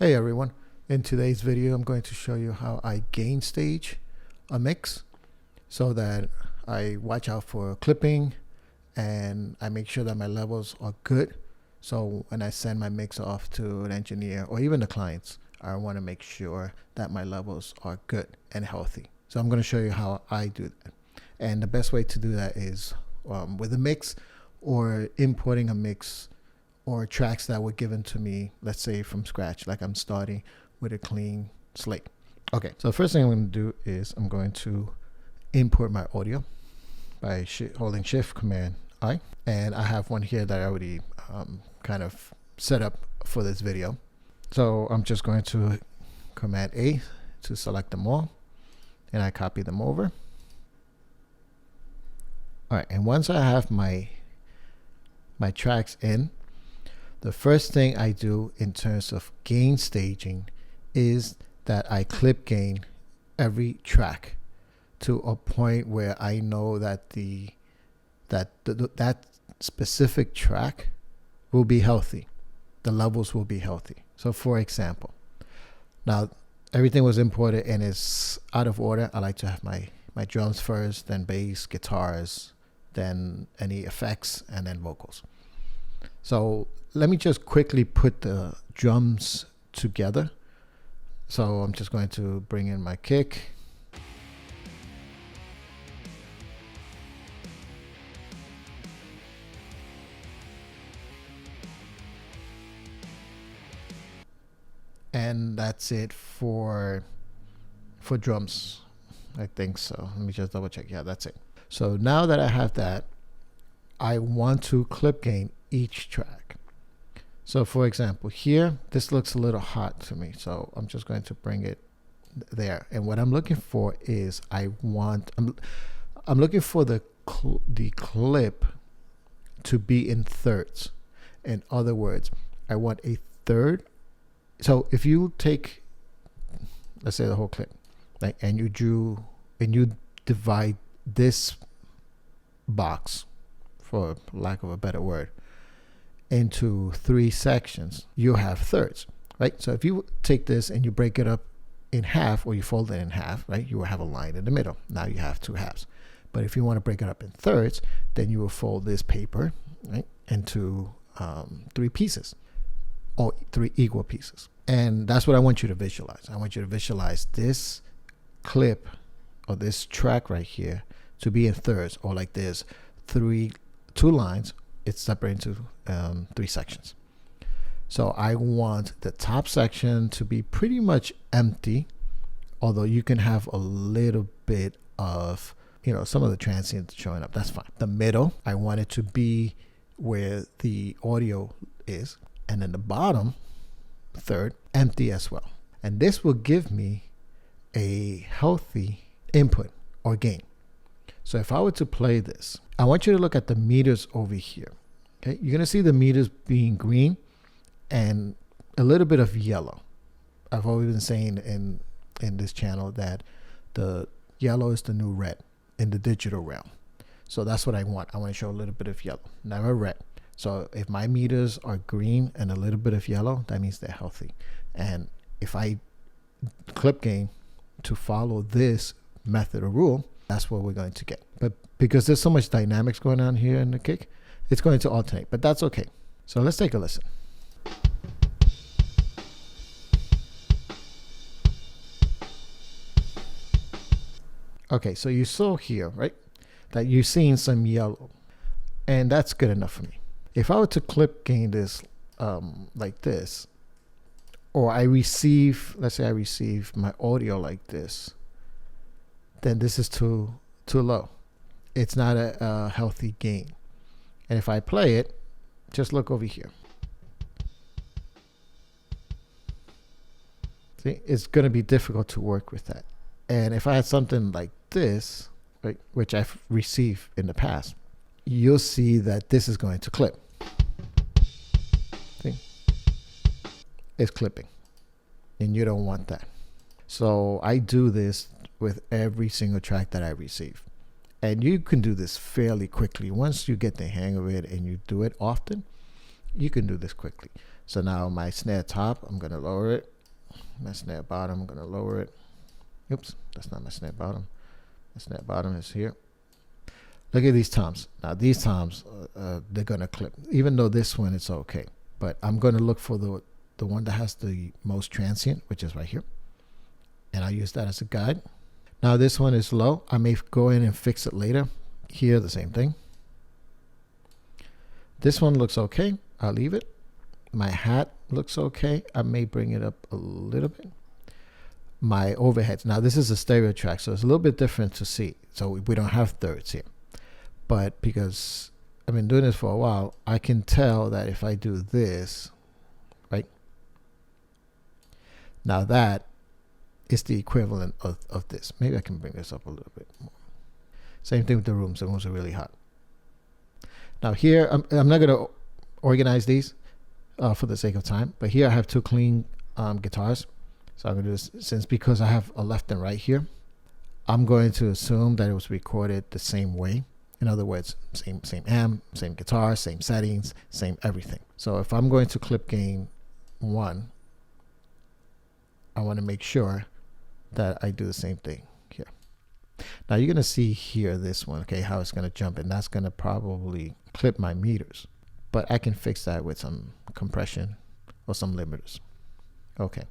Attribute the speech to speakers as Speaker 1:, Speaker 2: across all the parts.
Speaker 1: Hey everyone, in today's video I'm going to show you how I gain stage a mix so that I watch out for clipping and I make sure that my levels are good. So when I send my mix off to an engineer or even the clients, I want to make sure that my levels are good and healthy. So I'm going to show you how I do that. And the best way to do that is with a mix or importing a mix or tracks that were given to me, let's say from scratch, like I'm starting with a clean slate. Okay, so the first thing I'm going to do is I'm going to import my audio by holding Shift Command I, and I have one here that I already kind of set up for this video. So I'm just going to Command A to select them all, and I copy them over. All right, and once I have my tracks in, the first thing I do in terms of gain staging is that I clip gain every track to a point where I know that that specific track will be healthy. The levels will be healthy. So for example, now everything was imported and is out of order. I like to have my drums first, then bass, guitars, then any effects, and then vocals. So let me just quickly put the drums together. So I'm just going to bring in my kick. And that's it for drums. I think so. Let me just double check. Yeah, that's it. So now that I have that, I want to clip gain each track. So for example, here, this looks a little hot to me. So I'm just going to bring it there. And what I'm looking for is I'm looking for the clip to be in thirds. In other words, I want a third. So if you take, let's say the whole clip, like, and you divide this box, for lack of a better word, into 3 sections, you have thirds, right? So if you take this and you break it up in half, or you fold it in half, right, you will have a line in the middle. Now you have 2 halves. But if you want to break it up in thirds, then you will fold this paper, right, into 3 pieces, or 3 equal pieces. And that's what I want you to visualize. I want you to visualize this clip or this track right here to be in thirds, or like there's 2 lines. It's separated into 3 sections. So I want the top section to be pretty much empty, although you can have a little bit of, some of the transients showing up. That's fine. The middle, I want it to be where the audio is. And then the bottom third, empty as well. And this will give me a healthy input or gain. So if I were to play this, I want you to look at the meters over here. Okay, you're gonna see the meters being green and a little bit of yellow. I've always been saying in this channel that the yellow is the new red in the digital realm. So that's what I want. I want to show a little bit of yellow, never red. So if my meters are green and a little bit of yellow, that means they're healthy. And if I clip gain to follow this method or rule, that's what we're going to get. But because there's so much dynamics going on here in the kick, it's going to alternate, but that's okay. So let's take a listen. Okay, so you saw here, right, that you're seeing some yellow, and that's good enough for me. If I were to clip gain this like this, or let's say I receive my audio like this, then this is too low. It's not a healthy gain. And if I play it, just look over here. See, it's going to be difficult to work with that. And if I had something like this, right, which I've received in the past, you'll see that this is going to clip. See? It's clipping. And you don't want that. So I do this with every single track that I receive. And you can do this fairly quickly. Once you get the hang of it and you do it often, You can do this quickly. So now my snare top, I'm going to lower it. My snare bottom, I'm going to lower it. Oops, that's not my snare bottom. My snare bottom is here. Look at these toms. Now these toms, they're going to clip. Even though this one, it's okay. But I'm going to look for the one that has the most transient, which is right here. And I use that as a guide. Now this one is low. I may go in and fix it later. Here, the same thing. This one looks okay. I'll leave it. My hat looks okay. I may bring it up a little bit. My overheads. Now this is a stereo track, so it's a little bit different to see. So we don't have thirds here. But because I've been doing this for a while, I can tell that if I do this, right? Now that is the equivalent of this. Maybe I can bring this up a little bit more. Same thing with the rooms. The rooms are really hot. Now here, I'm not going to organize these for the sake of time, but here I have two clean guitars. So I'm going to do this, because I have a left and right here, I'm going to assume that it was recorded the same way. In other words, same amp, same guitar, same settings, same everything. So if I'm going to clip gain 1, I want to make sure that I do the same thing here. Now you're going to see here this one, okay, how it's going to jump, and that's going to probably clip my meters. But I can fix that with some compression or some limiters. Okay.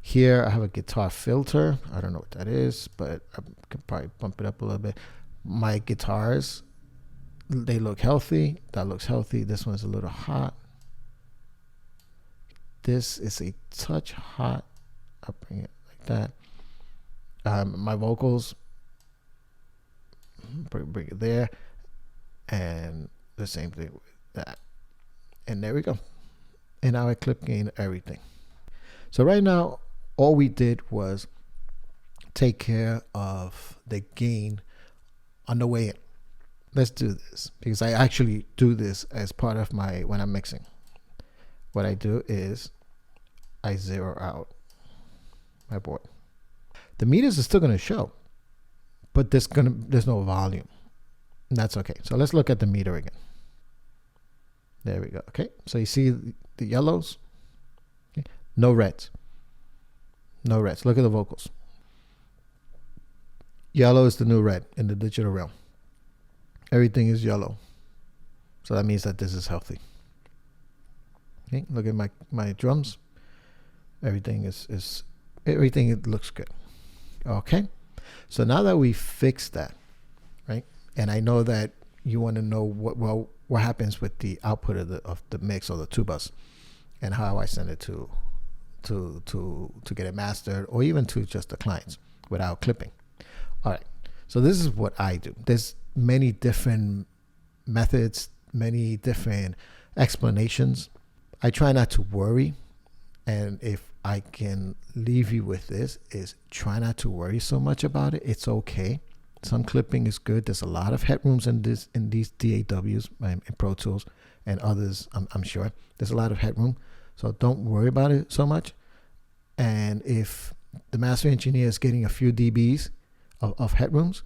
Speaker 1: Here I have a guitar filter. I don't know what that is, but I can probably bump it up a little bit. My guitars, they look healthy. That looks healthy. This one's a little hot. This is a touch hot. I'll bring it like that. My vocals, bring it there, and the same thing with that. And there we go. And now I clip gain everything. So right now, all we did was take care of the gain on the way in. Let's do this, because I actually do this as part of when I'm mixing. What I do is I zero out my board. The meters are still going to show, but there's no volume. And that's okay. So let's look at the meter again. There we go. Okay, so you see the yellows. Okay. No reds. No reds. Look at the vocals. Yellow is the new red in the digital realm. Everything is yellow. So that means that this is healthy. Okay, look at my drums. Everything everything, it looks good. Okay, so now that we fixed that, right? And I know that you want to know what happens with the output of the mix or the tubas, and how I send it to get it mastered, or even to just the clients without clipping. All right, so this is what I do. There's many different methods, many different explanations. I try not to worry, and if I can leave you with this, is try not to worry so much about it. It's okay. Some clipping is good. There's a lot of headrooms in these DAWs in Pro Tools and others. I'm sure there's a lot of headroom, so don't worry about it so much. And if the master engineer is getting a few dBs of headrooms,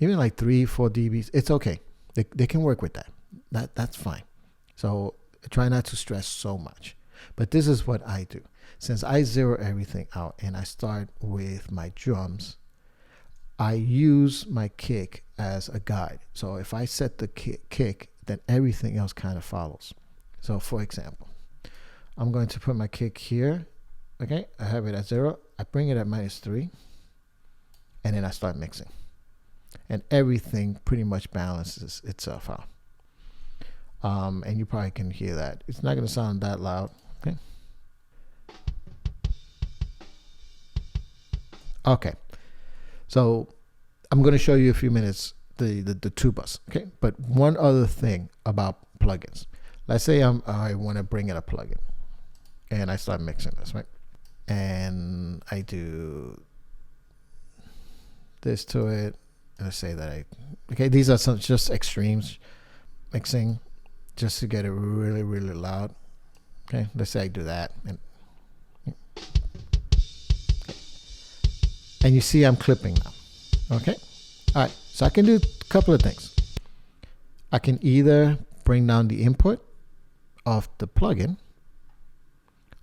Speaker 1: even like 3-4 dBs, it's okay. They can work with that. That's fine. So try not to stress so much. But this is what I do. Since I zero everything out and I start with my drums, I use my kick as a guide. So if I set the kick, then everything else kind of follows. So for example, I'm going to put my kick here. Okay, I have it at 0. I bring it at -3, and then I start mixing. And everything pretty much balances itself out. And you probably can hear that. It's not going to sound that loud. Okay. Okay. So I'm going to show you a few minutes the tubas. Okay. But one other thing about plugins. Let's say I want to bring in a plugin, and I start mixing this, right? And I do this to it. And I say that okay, these are some just extremes mixing, just to get it really, really loud. Okay, let's say I do that, and you see I'm clipping now. Okay, all right. So I can do a couple of things. I can either bring down the input, of the plugin,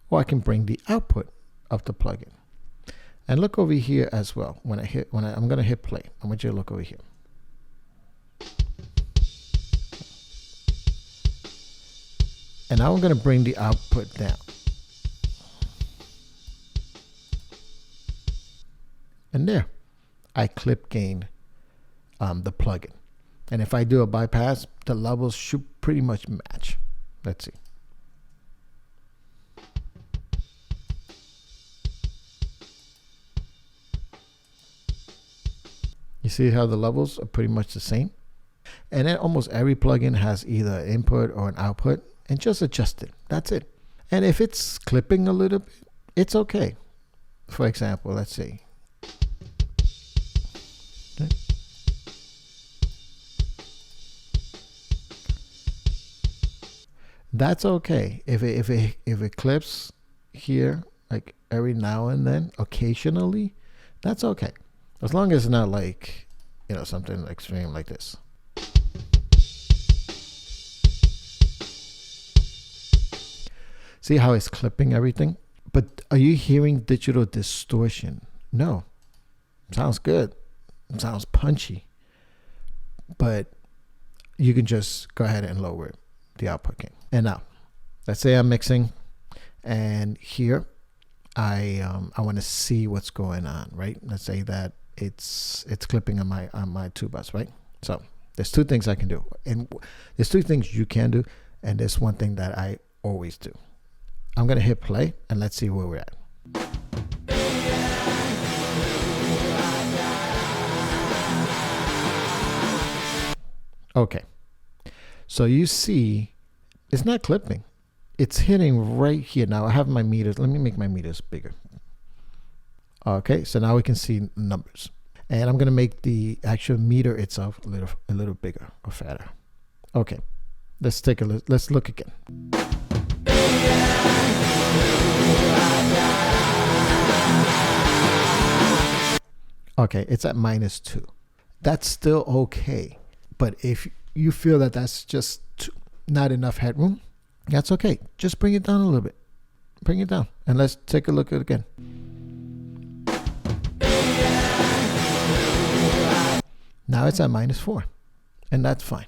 Speaker 1: or I can bring the output of the plugin. And look over here as well. I'm going to hit play. I want you to look over here. And now I'm going to bring the output down. And there, I clip gained the plugin. And if I do a bypass, the levels should pretty much match. Let's see. You see how the levels are pretty much the same? And then almost every plugin has either an input or an output, and just adjust it. That's it. And if it's clipping a little bit, it's okay. For example, let's see. Okay. That's okay. If it clips here, like every now and then, occasionally, that's okay. As long as it's not like, you know, something extreme like this. See how it's clipping everything? But are you hearing digital distortion? No. Sounds good. It sounds punchy. But you can just go ahead and lower the output gain. And now, let's say I'm mixing, and here I want to see what's going on, right? Let's say that it's clipping on my two bus, right? So there's two things I can do, and there's two things you can do, and there's one thing that I always do. I'm gonna hit play, and let's see where we're at. Okay, so you see it's not clipping, it's hitting right here. Now I have my meters. Let me make my meters bigger. Okay, so now we can see numbers, and I'm gonna make the actual meter itself a little bigger or fatter. Okay, let's take a look. Let's look again. Okay, it's at -2. That's still okay, but if you feel that that's just not enough headroom, that's okay. Just bring it down a little bit. Bring it down, and let's take a look at it again. Now it's at -4, and that's fine.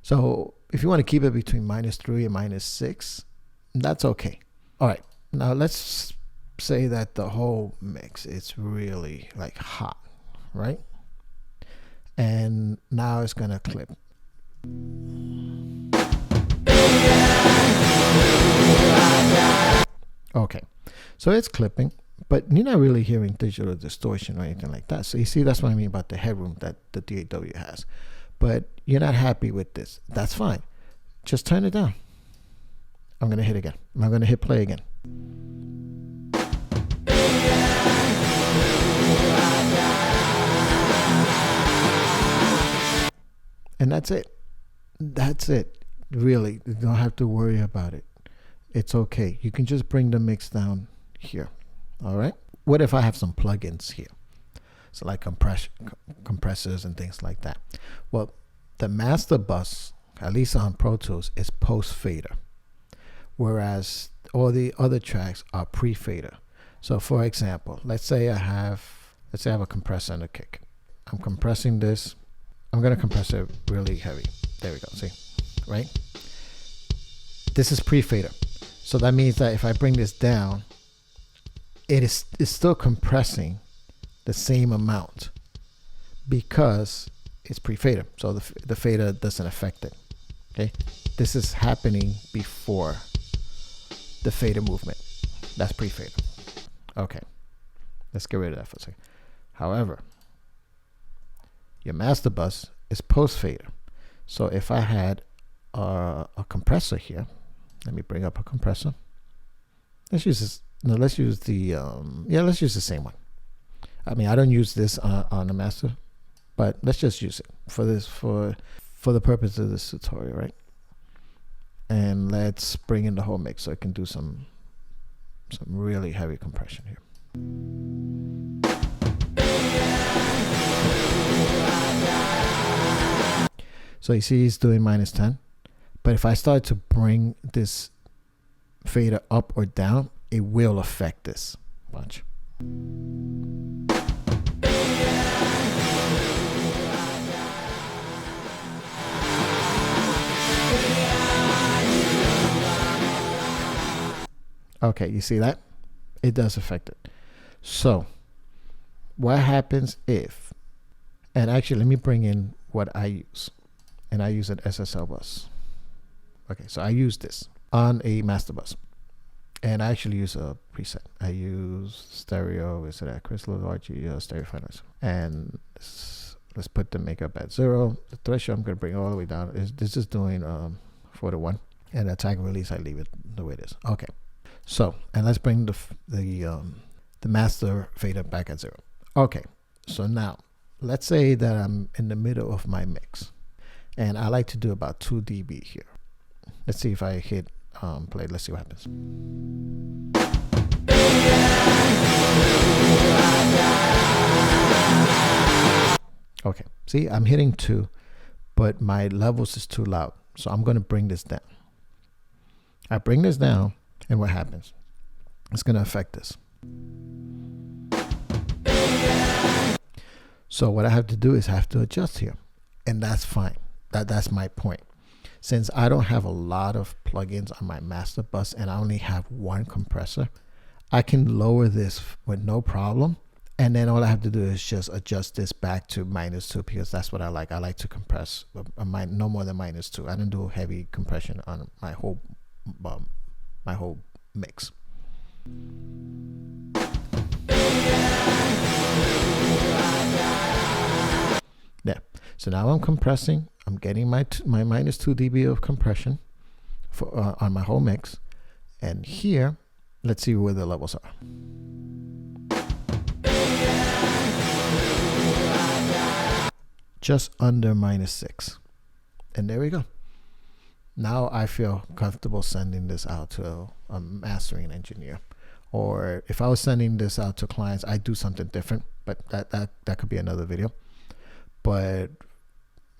Speaker 1: So if you want to keep it between -3 and -6, that's okay. All right, now let's say that the whole mix is really like hot, right? And now it's gonna clip. Okay, so it's clipping, but you're not really hearing digital distortion or anything like that. So you see, that's what I mean about the headroom that the DAW has. But you're not happy with this. That's fine. Just turn it down. I'm gonna hit again. I'm gonna hit play again. And that's it. That's it. Really, you don't have to worry about it. It's okay. You can just bring the mix down here. All right. What if I have some plugins here? So like compressors and things like that. Well, the master bus, at least on Pro Tools, is post fader, whereas all the other tracks are pre fader. So for example, let's say I have a compressor and a kick. I'm compressing this. I'm gonna compress it really heavy. There we go. See, right? This is pre fader. So that means that if I bring this down, it's still compressing the same amount because it's pre-fader. So the fader doesn't affect it. Okay, this is happening before the fader movement. That's pre-fader. Okay, let's get rid of that for a second. However, your master bus is post-fader. So if I had a compressor here, let me bring up a compressor. Let's use this. No, let's use the let's use the same one. I mean, I don't use this on the master, but let's just use it for this for the purpose of this tutorial, right? And let's bring in the whole mix so I can do some really heavy compression here. So you see he's doing -10, But if I start to bring this fader up or down, it will affect this. Watch. Okay, you see that? It does affect it. So what happens if, and actually let me bring in what I use. And I use an SSL bus. Okay, so I use this on a master bus. And I actually use a preset. I use stereo, is it at Crystal RG stereo finals. And let's put the makeup at 0. The threshold I'm gonna bring all the way down. This is doing 4 to 1. And the tag release, I leave it the way it is. Okay. So, and let's bring the master fader back at 0. Okay, so now let's say that I'm in the middle of my mix, and I like to do about 2 dB here. Let's see if I hit play. Let's see what happens. Okay, see, I'm hitting 2, but my levels is too loud, so I'm going to bring this down. I bring this down, and what happens? It's going to affect this. So what I have to do is I have to adjust here, and that's fine. That's my point. Since I don't have a lot of plugins on my master bus and I only have 1 compressor, I can lower this with no problem. And then all I have to do is just adjust this back to -2, because that's what I like. I like to compress no more than -2. I don't do heavy compression on my whole mix. There. So now I'm compressing. I'm getting my -2 dB of compression for on my whole mix. And here, let's see where the levels are. Just under -6. And there we go. Now I feel comfortable sending this out to a mastering engineer. Or if I was sending this out to clients, I'd do something different, but that could be another video. But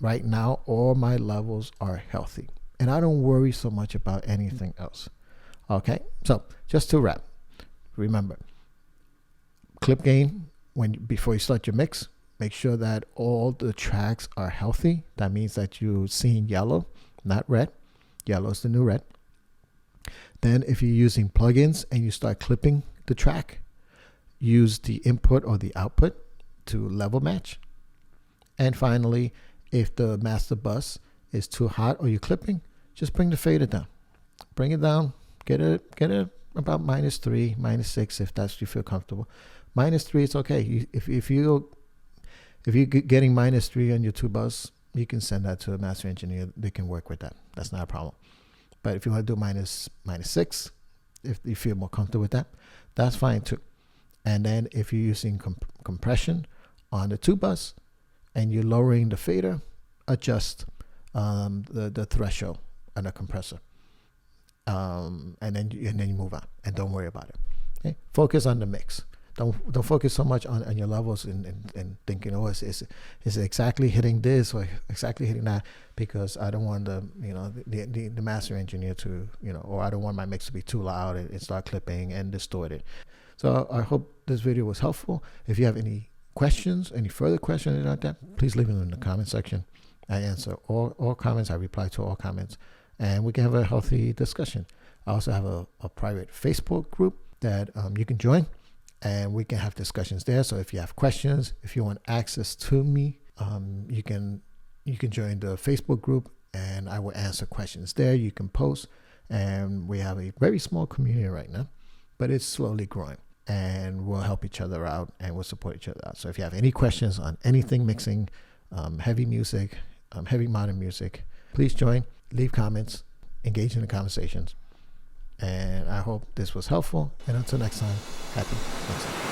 Speaker 1: right now, all my levels are healthy, and I don't worry so much about anything else. Okay, so just to wrap, remember, clip gain before you start your mix. Make sure that all the tracks are healthy. That means that you're seeing yellow, not red. Yellow is the new red. Then if you're using plugins and you start clipping the track, use the input or the output to level match. And finally, if the master bus is too hot or you're clipping, just bring the fader down. Bring it down, get it about -3, -6 if that's you feel comfortable. -3 is okay. If you're getting -3 on your 2 bus, you can send that to a master engineer. They can work with that. That's not a problem. But if you want to do -6, if you feel more comfortable with that, that's fine too. And then if you're using compression on the 2 bus and you're lowering the fader, adjust the threshold on the compressor, and then you move on and don't worry about it. Okay? Focus on the mix. Don't focus so much on your levels and thinking, oh, is exactly hitting this or exactly hitting that, because I don't want the master engineer to, or I don't want my mix to be too loud and start clipping and distort it. So I hope this video was helpful. If you have any questions, any further questions like that, please leave them in the comment section. I answer all comments. I reply to all comments, and we can have a healthy discussion. I also have a private Facebook group that you can join, and we can have discussions there. So if you have questions, if you want access to me, you can join the Facebook group, and I will answer questions there. You can post, and we have a very small community right now, but it's slowly growing, and we'll help each other out and we'll support each other out. So if you have any questions on anything mixing, heavy music, heavy modern music, please join, leave comments, engage in the conversations. And I hope this was helpful. And until next time, happy mixing.